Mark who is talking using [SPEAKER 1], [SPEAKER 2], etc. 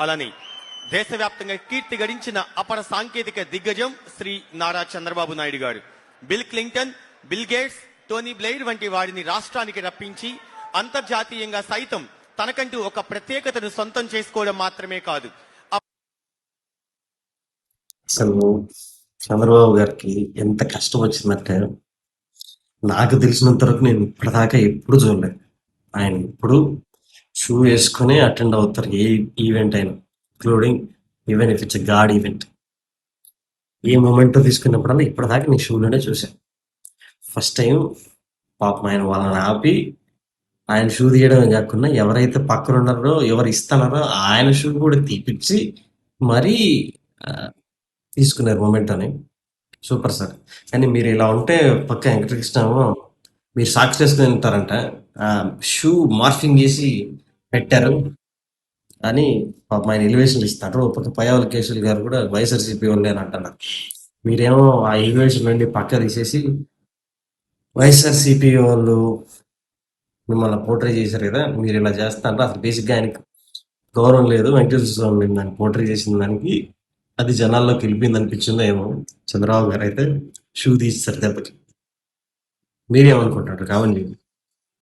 [SPEAKER 1] అలానే దేశవ్యాప్తంగా కీర్తి గడించిన అపర సాంకేతిక దిగ్గజం శ్రీ నారా చంద్రబాబు నాయుడు గారు bill Clinton, bill gates, Tony Blair వంటి వారిని రాష్ట్రానికి రప్పించి అంతర్జాతీయంగా సైతం తనకంటూ ఒక ప్రత్యేకతను సొంతం చేసుకోవడం మాత్రమే కాదు,
[SPEAKER 2] అసలు చంద్రబాబు గారికి ఎంత కష్టం వచ్చిందంటే నాకు తెలిసినంత వరకు నేను ఇప్పటిదాకా ఎప్పుడు చూడలేదు. ఆయన ఎప్పుడు షూ వేసుకొని అటెండ్ అవుతారు ఏ ఈవెంట్ అయినా, including even if it's God event. ఏ మూమెంట్ తీసుకున్నప్పుడల్లా ఇప్పటిదాకా నేను షూలోనే చూశాను. ఫస్ట్ టైం పాపం ఆయన వాళ్ళని ఆపి ఆయన షూ తీయడం కాకుండా ఎవరైతే పక్కన ఉన్నారో ఎవరు ఇస్తున్నారో ఆయన షూ కూడా తీపిచ్చి మరీ తీసుకున్నారు మూమెంట్ అని. Super sir. కానీ మీరు ఇలా ఉంటే పక్క వెంకటకృష్ణ మీరు సాక్షి చేసుకుని ఉంటారంట, షూ మార్ఫింగ్ చేసి పెట్టారు అని పాపం ఆయన ఎలివేషన్లు ఇస్తారు. పక్క పయ్యావల కేసులు గారు కూడా వైఎస్ఆర్సీపీ వాళ్ళే అని అంటున్నారు. మీరేమో ఆ ఎలివేషన్ నుండి పక్క తీసేసి వైఎస్ఆర్సీపీ వాళ్ళు మిమ్మల్ని పోర్ట్రే చేశారు కదా, మీరు ఇలా చేస్తారంటే అసలు బేసిక్గా ఆయనకి గౌరవం లేదు. వెంకటేశ్వర స్వామి దాన్ని పోర్ట్రే చేసిన దానికి అది జనాల్లోకి వెళ్ళిపోయింది అనిపించిందో ఏమో. చంద్రబాబు గారు అయితే షూ తీస్తారు దెబ్బకి. మీరేమనుకుంటారు కావాలి?